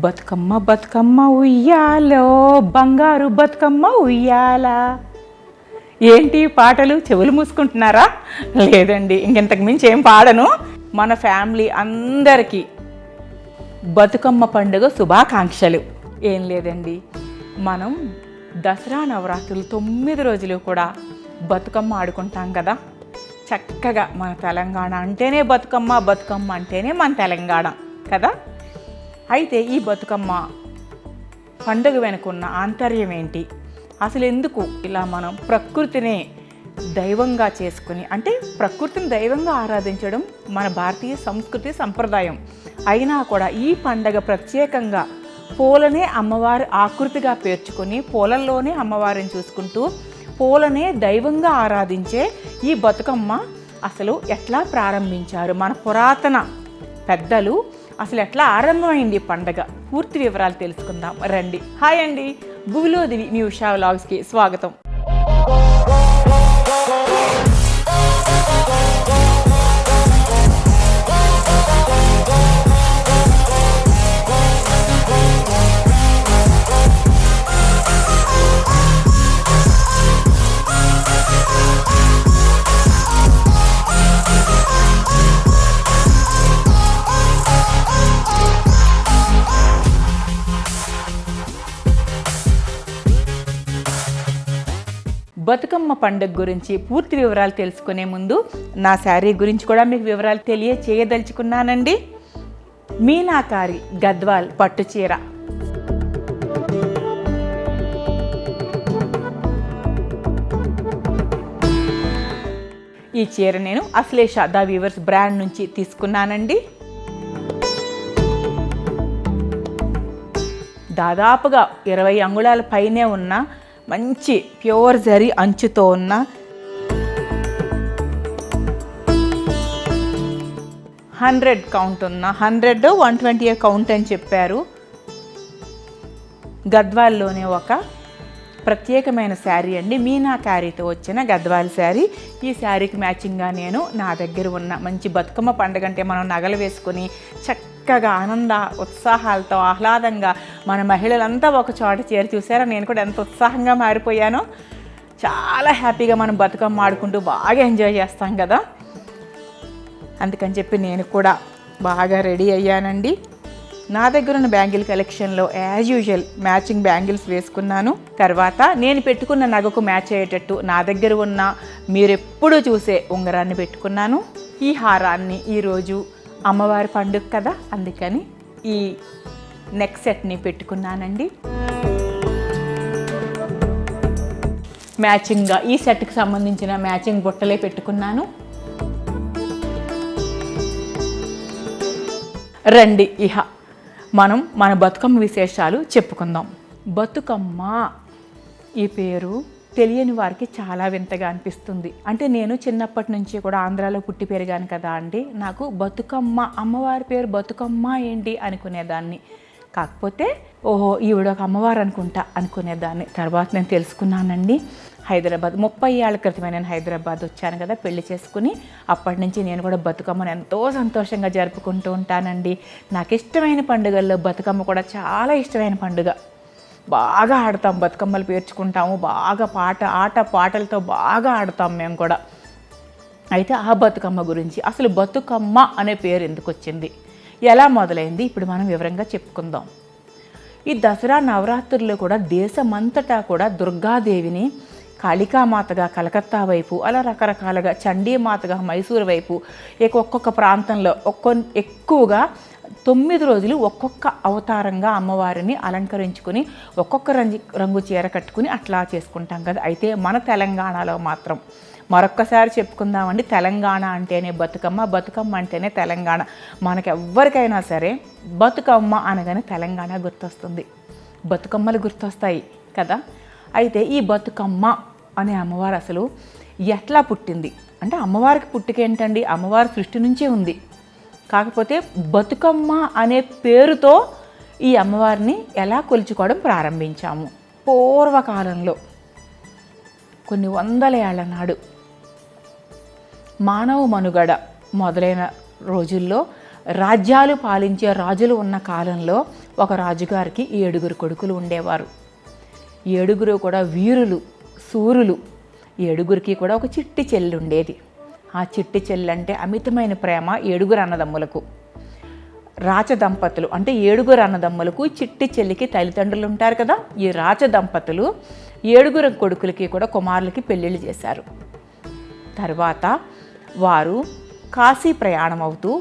బతుకమ్మ బతుకమ్మ ఉయ్యాలో బంగారు బతుకమ్మ ఉయ్యాల. ఏంటి పాటలు చెవులు మూసుకుంటున్నారా? లేదండి, ఇంకెంతకు మించి ఏం పాడను. మన ఫ్యామిలీ అందరికీ బతుకమ్మ పండుగ శుభాకాంక్షలు. ఏం లేదండి, మనం దసరా నవరాత్రులు 9 రోజులు కూడా బతుకమ్మ ఆడుకుంటాం కదా. చక్కగా మన తెలంగాణ అంటేనే బతుకమ్మ, బతుకమ్మ అంటేనే మన తెలంగాణ కదా. అయితే ఈ బతుకమ్మ పండుగ వెనుకున్న ఆంతర్యం ఏంటి, అసలు ఎందుకు ఇలా మనం ప్రకృతినే దైవంగా చేసుకుని, అంటే ప్రకృతిని దైవంగా ఆరాధించడం మన భారతీయ సంస్కృతి సంప్రదాయం అయినా కూడా ఈ పండగ ప్రత్యేకంగా పూలనే అమ్మవారి ఆకృతిగా పేర్చుకొని పూలల్లోనే అమ్మవారిని చూసుకుంటూ పూలనే దైవంగా ఆరాధించే ఈ బతుకమ్మ అసలు ఎట్లా ప్రారంభించారు మన పురాతన పెద్దలు, అసలు ఎట్లా ఆరంభమైంది పండగ, పూర్తి వివరాలు తెలుసుకుందాం రండి. హాయ్ అండి, భూలోదివి మీ ఉషా వ్లాగ్స్కి స్వాగతం. బతుకమ్మ పండుగ గురించి పూర్తి వివరాలు తెలుసుకునే ముందు నా శారీ గురించి కూడా మీకు వివరాలు తెలియచేయదలుచుకున్నానండి. మీనాకారి గద్వాల్ పట్టు చీర. ఈ చీర నేను అశ్లేష ద వీవర్స్ బ్రాండ్ నుంచి తీసుకున్నానండి. దాదాపుగా 20 అంగుళాల పైనే ఉన్న మంచి ప్యూర్ జరీ అంచుతో ఉన్న 100 కౌంట్ ఉన్న 100 120 కౌంట్ అని చెప్పారు. గద్వాల్లోనే ఒక ప్రత్యేకమైన శారీ అండి, మీనాకారీతో వచ్చిన గద్వాల్ శారీ. ఈ శారీకి మ్యాచింగ్గా నేను నా దగ్గర ఉన్న మంచి బతుకమ్మ పండుగ అంటే మనం నగలు వేసుకొని చక్కగా ఆనంద ఉత్సాహాలతో ఆహ్లాదంగా మన మహిళలంతా ఒక చోట చేరి చూసారా, నేను కూడా ఎంత ఉత్సాహంగా మారిపోయానో. చాలా హ్యాపీగా మనం బతుకమ్మ ఆడుకుంటూ బాగా ఎంజాయ్ చేస్తాం కదా. అందుకని చెప్పి నేను కూడా బాగా రెడీ అయ్యానండి. నా దగ్గర ఉన్న బ్యాంగిల్ కలెక్షన్లో యాజ్ యూజువల్ మ్యాచింగ్ బ్యాంగిల్స్ వేసుకున్నాను. తర్వాత నేను పెట్టుకున్న నగకు మ్యాచ్ అయ్యేటట్టు నా దగ్గర ఉన్న మీరెప్పుడూ చూసే ఉంగరాన్ని పెట్టుకున్నాను. ఈ హారాన్ని ఈరోజు అమ్మవారి పండుగ కదా, అందుకని ఈ నెక్ సెట్ని పెట్టుకున్నానండి. మ్యాచింగ్గా ఈ సెట్కి సంబంధించిన మ్యాచింగ్ బుట్టలే పెట్టుకున్నాను. రండి ఇహ మనం మన బతుకమ్మ విశేషాలు చెప్పుకుందాం. బతుకమ్మ ఈ పేరు తెలియని వారికి చాలా వింతగా అనిపిస్తుంది. అంటే నేను చిన్నప్పటి నుంచి కూడా ఆంధ్రాలో పుట్టి పెరిగాను కదా అండి. నాకు బతుకమ్మ, అమ్మవారి పేరు బతుకమ్మ ఏంటి అనుకునేదాన్ని. కాకపోతే ఓహో ఈవిడ ఒక అమ్మవారు అనుకునేదాన్ని. తర్వాత నేను తెలుసుకున్నానండి. హైదరాబాద్ 30 ఏళ్ల క్రితమే నేను హైదరాబాద్ వచ్చాను కదా పెళ్లి చేసుకుని. అప్పటి నుంచి నేను కూడా బతుకమ్మను ఎంతో సంతోషంగా జరుపుకుంటూ ఉంటానండి. నాకు ఇష్టమైన పండుగల్లో బతుకమ్మ కూడా చాలా ఇష్టమైన పండుగ. బాగా ఆడతాం, బతుకమ్మలు పేర్చుకుంటాము, బాగా ఆట పాటలతో బాగా ఆడతాం మేము కూడా. అయితే ఆ బతుకమ్మ గురించి, అసలు బతుకమ్మ అనే పేరు ఎందుకు వచ్చింది, ఎలా మొదలైంది, ఇప్పుడు మనం వివరంగా చెప్పుకుందాం. ఈ దసరా నవరాత్రుల్లో కూడా దేశమంతటా కూడా దుర్గాదేవిని కాళికామాతగా కలకత్తా వైపు, అలా రకరకాలుగా చండీమాతగా మైసూరు వైపు, ఒక్కొక్క ప్రాంతంలో ఎక్కువగా 9 రోజులు ఒక్కొక్క అవతారంగా అమ్మవారిని అలంకరించుకుని ఒక్కొక్క రంగు చీర కట్టుకుని అట్లా చేసుకుంటాం కదా. అయితే మన తెలంగాణలో మాత్రం మరొక్కసారి చెప్పుకుందామండి, తెలంగాణ అంటేనే బతుకమ్మ, బతుకమ్మ అంటేనే తెలంగాణ. మనకెవ్వరికైనా సరే బతుకమ్మ అనగానే తెలంగాణ గుర్తొస్తుంది, బతుకమ్మలు గుర్తొస్తాయి కదా. అయితే ఈ బతుకమ్మ అనే అమ్మవారు అసలు ఎట్లా పుట్టింది అంటే, అమ్మవారికి పుట్టుకేంటండి, అమ్మవారి సృష్టి నుంచే ఉంది. కాకపోతే బతుకమ్మ అనే పేరుతో ఈ అమ్మవారిని ఎలా కొలుచుకోవడం ప్రారంభించాము. పూర్వకాలంలో కొన్ని 100 ఏళ్ల నాడు మానవ మనుగడ మొదలైన రోజుల్లో రాజ్యాలు పాలించే రాజులు ఉన్న కాలంలో ఒక రాజుగారికి 7 కొడుకులు ఉండేవారు. 7 కూడా వీరులు, శూరులు. 7కి కూడా ఒక చిట్టి చెల్లి ఉండేది. ఆ చిట్టి చెల్లి అంటే అమితమైన ప్రేమ 7 అన్నదమ్ములకు. రాచదంపతులు అంటే 7 అన్నదమ్ములకు చిట్టి చెల్లికి తల్లిదండ్రులు ఉంటారు కదా. ఈ రాచదంపతులు 7 కొడుకులకి కూడా కుమారులకి పెళ్ళిళ్ళు చేశారు. తర్వాత వారు కాశీ ప్రయాణం అవుతూ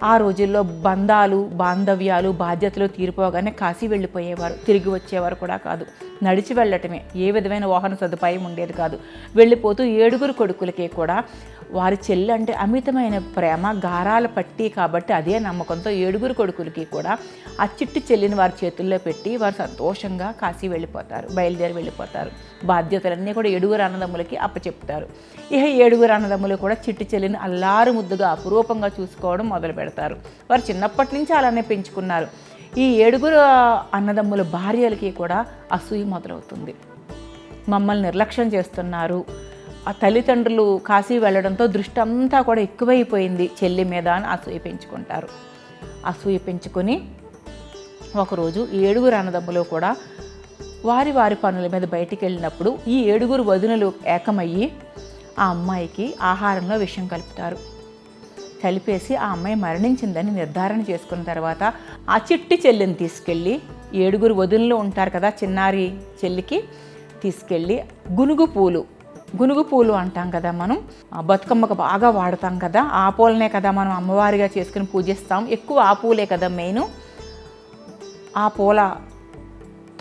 ఆ రోజుల్లో బంధాలు, బాంధవ్యాలు, బాధ్యతలు తీరిపోగానే కాశీ వెళ్ళిపోయేవారు. తిరిగి వచ్చేవారు కూడా కాదు. నడిచి వెళ్ళటమే, ఏ విధమైన వాహన సదుపాయం ఉండేది కాదు. వెళ్ళిపోతూ 7 కొడుకులకి కూడా వారి చెల్లి అంటే అమితమైన ప్రేమ, గారాల పట్టి కాబట్టి అదే నమ్మకంతో 7 కొడుకులకి కూడా ఆ చిట్టి చెల్లిని వారి చేతుల్లో పెట్టి వారు సంతోషంగా కాశీ వెళ్ళిపోతారు, బయలుదేరి వెళ్ళిపోతారు. బాధ్యతలన్నీ కూడా 7 అన్నదమ్ములకి అప్పచెప్తారు. ఇక 7 అన్నదమ్ములు కూడా చిట్టి చెల్లిని అల్లారు ముద్దుగా అపురూపంగా చూసుకోవడం మొదలు పెడతారు. వారు చిన్నప్పటి నుంచి అలానే పెంచుకున్నారు. ఈ 7 అన్నదమ్ముల భార్యలకి కూడా అసూయ మొదలవుతుంది. మమ్మల్ని నిర్లక్ష్యం చేస్తున్నారు, ఆ తల్లిదండ్రులు కాశీ వెళ్ళడంతో దృష్టి అంతా కూడా ఎక్కువైపోయింది చెల్లి మీద అని అసూయ పెంచుకుంటారు. అసూయ పెంచుకొని ఒకరోజు 7 అన్నదమ్ములు కూడా వారి వారి పనుల మీద బయటికి వెళ్ళినప్పుడు ఈ 7 వదినలు ఏకమయ్యి ఆ అమ్మాయికి ఆహారంలో విషం కలుపుతారు. కలిపేసి ఆ అమ్మాయి మరణించిందని నిర్ధారణ చేసుకున్న తర్వాత ఆ చిట్టి చెల్లిని తీసుకెళ్ళి 7 వదినలు ఉంటారు కదా, చిన్నారి చెల్లికి తీసుకెళ్ళి గునుగు పూలు అంటాం కదా, మనం బతుకమ్మకు బాగా వాడతాం కదా, ఆ పూలనే కదా మనం అమ్మవారిగా చేసుకుని పూజిస్తాం. ఎక్కువ ఆ పూలే కదా మెయిన్. ఆ పూల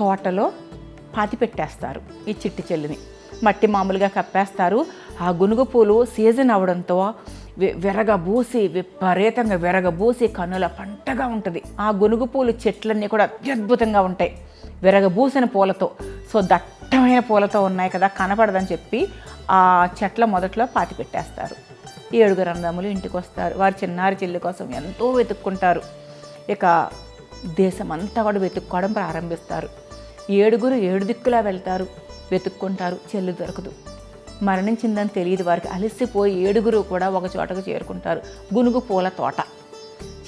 తోటలో పాతి పెట్టేస్తారు ఈ చిట్టి చెల్లిని. మట్టి మామూలుగా కప్పేస్తారు. ఆ గునుగు పూలు సీజన్ అవడంతో విపరీతంగా విరగబూసి కన్నుల పంటగా ఉంటుంది. ఆ గునుగు పూలు చెట్లన్నీ కూడా అత్యద్భుతంగా ఉంటాయి విరగబూసిన పూలతో. సో దట్టమైన పూలతో ఉన్నాయి కదా, కనపడదని చెప్పి ఆ చెట్ల మొదట్లో పాతి పెట్టేస్తారు. 7 అన్నదమ్ములు ఇంటికి వస్తారు. వారి చిన్నారి చెల్లి కోసం ఎంతో వెతుక్కుంటారు. ఇక దేశమంతా కూడా వెతుక్కోవడం ప్రారంభిస్తారు. 7 దిక్కులా వెళ్తారు, వెతుక్కుంటారు, చెల్లి దొరకదు. మరణించిందని తెలియదు వారికి. అలసిపోయి 7 కూడా ఒక చోటకు చేరుకుంటారు. గునుగు పూల తోట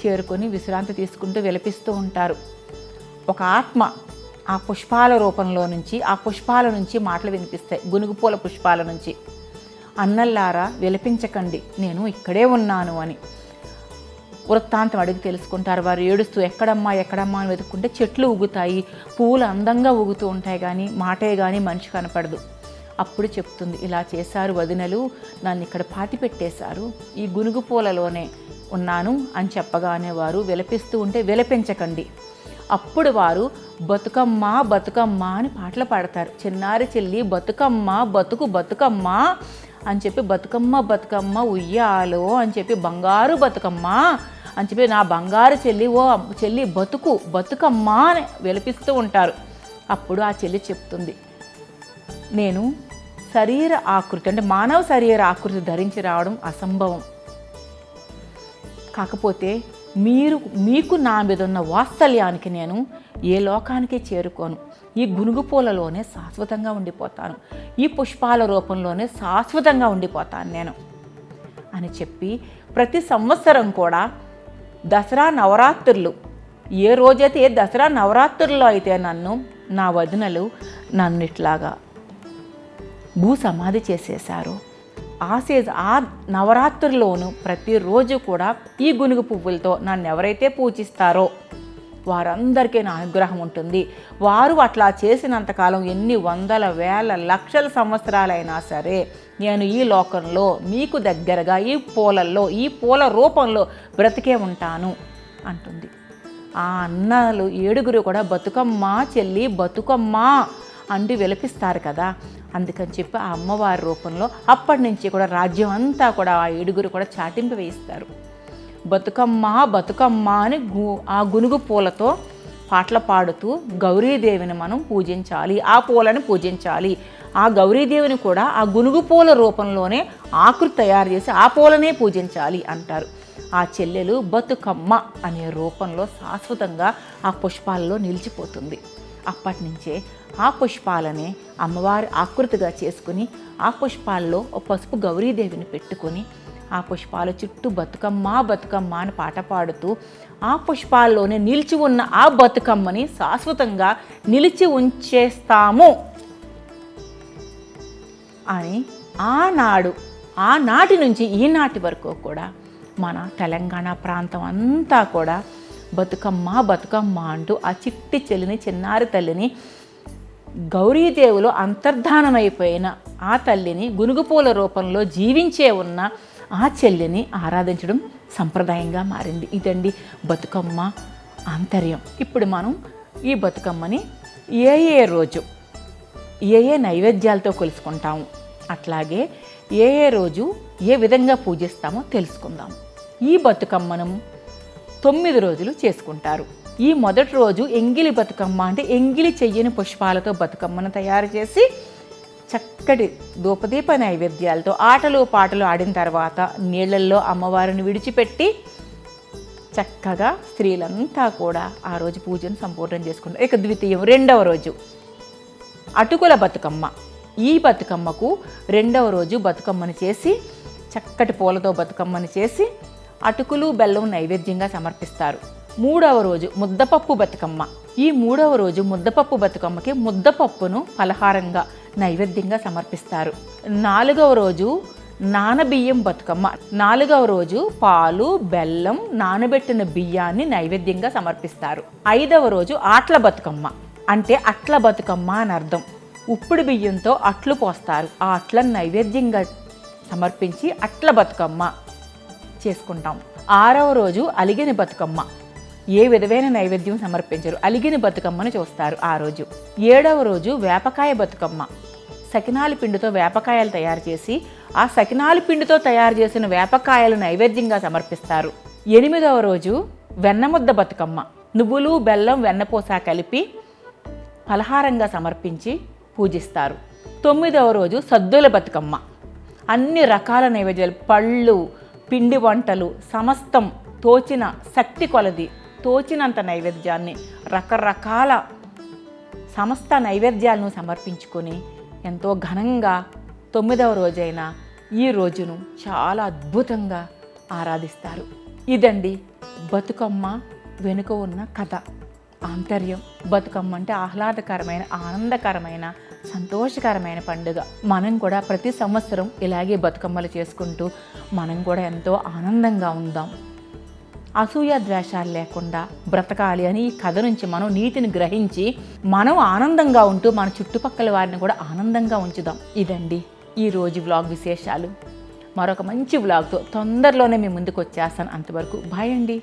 చేరుకొని విశ్రాంతి తీసుకుంటూ విలపిస్తూ ఉంటారు. ఒక ఆత్మ ఆ పుష్పాల రూపంలో నుంచి, ఆ పుష్పాల నుంచి మాటలు వినిపిస్తాయి. గునుగు పూల పుష్పాల నుంచి, అన్నల్లారా విలపించకండి, నేను ఇక్కడే ఉన్నాను అని వృత్తాంతం అడిగి తెలుసుకుంటారు. వారు ఏడుస్తూ ఎక్కడమ్మా అని వెతుక్కుంటే చెట్లు ఊగుతాయి, పువ్వులు అందంగా ఊగుతూ ఉంటాయి, కానీ మాటే కానీ మనిషి కనపడదు. అప్పుడు చెప్తుంది, ఇలా చేశారు వదినలు, నన్ను ఇక్కడ పాతి పెట్టేశారు, ఈ గునుగు పూలలోనే ఉన్నాను అని చెప్పగానే వారు విలపిస్తూ ఉంటే విలపించకండి. అప్పుడు వారు బతుకమ్మ బతుకమ్మ అని పాటలు పాడతారు. చిన్నారి చెల్లి బతుకమ్మ బతుకమ్మ అని చెప్పి బతుకమ్మ బతుకమ్మ ఉయ్యాలో అని చెప్పి బంగారు బతుకమ్మ అని చెప్పి నా బంగారు చెల్లి, ఓ చెల్లి బతుకమ్మ అని విలపిస్తూ ఉంటారు. అప్పుడు ఆ చెల్లి చెప్తుంది, నేను శరీర ఆకృతి అంటే మానవ శరీర ఆకృతి ధరించి రావడం అసంభవం, కాకపోతే మీకు నా మీద ఉన్న వాత్సల్యానికి నేను ఏ లోకానికి చేరుకోను, ఈ గునుగు పూలలోనే శాశ్వతంగా ఉండిపోతాను, ఈ పుష్పాల రూపంలోనే శాశ్వతంగా ఉండిపోతాను నేను అని చెప్పి ప్రతి సంవత్సరం కూడా దసరా నవరాత్రులు ఏ రోజైతే దసరా నవరాత్రుల్లో అయితే నా వదినలు నన్ను ఇట్లాగా భూ సమాధి చేసేశారు. ఆ నవరాత్రుల్లోనూ ప్రతిరోజు కూడా ఈ గునుగు పువ్వులతో నన్ను ఎవరైతే పూజిస్తారో వారందరికీ నా అనుగ్రహం ఉంటుంది. వారు అట్లా చేసినంతకాలం ఎన్ని వందల వేల లక్షల సంవత్సరాలైనా సరే నేను ఈ లోకంలో మీకు దగ్గరగా ఈ పూలల్లో, ఈ పూల రూపంలో బ్రతికే ఉంటాను అంటుంది. ఆ అన్నలు 7 కూడా బతుకమ్మ చెల్లి బతుకమ్మ అంటూ విలపిస్తారు కదా, అందుకని చెప్పి ఆ అమ్మవారి రూపంలో అప్పటి నుంచి కూడా రాజ్యం అంతా కూడా ఆ 7 కూడా చాటింపు వేయిస్తారు. బతుకమ్మ అని ఆ గునుగు పూలతో పాటలు పాడుతూ గౌరీదేవిని మనం పూజించాలి, ఆ పూలని పూజించాలి. ఆ గౌరీదేవిని కూడా ఆ గునుగు పూల రూపంలోనే ఆకృతి తయారు చేసి ఆ పూలనే పూజించాలి అంటారు. ఆ చెల్లెలు బతుకమ్మ అనే రూపంలో శాశ్వతంగా ఆ పుష్పాలలో నిలిచిపోతుంది. అప్పటి నుంచే ఆ పుష్పాలనే అమ్మవారి ఆకృతిగా చేసుకుని ఆ పుష్పాల్లో పసుపు గౌరీదేవిని పెట్టుకొని ఆ పుష్పాల చుట్టూ బతుకమ్మ బతుకమ్మ అని పాట పాడుతూ ఆ పుష్పాల్లోనే నిలిచి ఉన్న ఆ బతుకమ్మని శాశ్వతంగా నిలిచి ఉంచేస్తాము అని ఆనాటి నుంచి ఈనాటి వరకు కూడా మన తెలంగాణ ప్రాంతం అంతా కూడా బతుకమ్మ బతుకమ్మ అంటూ ఆ చిట్టి చెల్లిని, చిన్నారి తల్లిని, గౌరీదేవిలో అంతర్ధానమైపోయిన ఆ తల్లిని, గునుగుపూల రూపంలో జీవించే ఉన్న ఆ చెల్లిని ఆరాధించడం సంప్రదాయంగా మారింది. ఇదండి బతుకమ్మ ఆంతర్యం. ఇప్పుడు మనం ఈ బతుకమ్మని ఏ రోజు ఏ నైవేద్యాలతో కొలుసుకుంటాము, అట్లాగే ఏ రోజు ఏ విధంగా పూజిస్తామో తెలుసుకుందాం. ఈ బతుకమ్మను 9 రోజులు చేసుకుంటారు. ఈ మొదటి రోజు ఎంగిలి బతుకమ్మ, అంటే ఎంగిలి చెయ్యని పుష్పాలతో బతుకమ్మను తయారు చేసి చక్కటి ధూపదీప నైవేద్యాలతో ఆటలు పాటలు ఆడిన తర్వాత నీళ్ళల్లో అమ్మవారిని విడిచిపెట్టి చక్కగా స్త్రీలంతా కూడా ఆ రోజు పూజను సంపూర్ణం చేసుకుంటారు. ఇక ద్వితీయం, రెండవ రోజు అటుకుల బతుకమ్మ. ఈ బతుకమ్మకు రెండవ రోజు బతుకమ్మను చేసి చక్కటి పూలతో బతుకమ్మను చేసి అటుకులు బెల్లం నైవేద్యంగా సమర్పిస్తారు. మూడవ రోజు ముద్దపప్పు బతుకమ్మ. ఈ మూడవ రోజు ముద్దపప్పు బతుకమ్మకి ముద్దపప్పును పలహారంగా నైవేద్యంగా సమర్పిస్తారు. నాలుగవ రోజు నానబియ్యం బతుకమ్మ. నాలుగవ రోజు పాలు, బెల్లం, నానబెట్టిన బియ్యాన్ని నైవేద్యంగా సమర్పిస్తారు. ఐదవ రోజు ఆట్ల బతుకమ్మ, అంటే అట్ల బతుకమ్మ అని అర్థం. ఉప్పుడు బియ్యంతో అట్లు పోస్తారు. ఆ అట్లను నైవేద్యంగా సమర్పించి అట్ల బతుకమ్మ చేసుకుంటాం. ఆరవ రోజు అలిగిన బతుకమ్మ. ఏ విధమైన నైవేద్యం సమర్పించరు, అలిగిన బతుకమ్మను చూస్తారు ఆ రోజు. ఏడవ రోజు వేపకాయ బతుకమ్మ. సకినాల పిండితో వేపకాయలు తయారు చేసి ఆ సకినాల పిండితో తయారు చేసిన వేపకాయలు నైవేద్యంగా సమర్పిస్తారు. ఎనిమిదవ రోజు వెన్నముద్ద బతుకమ్మ. నువ్వులు, బెల్లం, వెన్నపూస కలిపి పలహారంగా సమర్పించి పూజిస్తారు. తొమ్మిదవ రోజు సద్దుల బతుకమ్మ. అన్ని రకాల నైవేద్యాలు, పళ్ళు, పిండి వంటలు, సమస్తం తోచిన శక్తి కొలది తోచినంత నైవేద్యాన్ని, రకరకాల సమస్త నైవేద్యాలను సమర్పించుకొని ఎంతో ఘనంగా 9వ రోజైన ఈ రోజును చాలా అద్భుతంగా ఆరాధిస్తారు. ఇదండి బతుకమ్మ వెనుక ఉన్న కథ, ఆంతర్యం. బతుకమ్మ అంటే ఆహ్లాదకరమైన, ఆనందకరమైన, సంతోషకరమైన పండుగ. మనం కూడా ప్రతి సంవత్సరం ఇలాగే బతుకమ్మలు చేసుకుంటూ మనం కూడా ఎంతో ఆనందంగా ఉందాం. అసూయ ద్వేషాలు లేకుండా బ్రతకాలి అని ఈ కథ నుంచి మనం నీతిని గ్రహించి మనం ఆనందంగా ఉంటూ మన చుట్టుపక్కల వారిని కూడా ఆనందంగా ఉంచుదాం. ఇదండి ఈరోజు వ్లాగ్ విశేషాలు. మరొక మంచి వ్లాగ్తో తొందరలోనే మీ ముందుకు వచ్చేస్తాను. అంతవరకు బాయ్ అండి.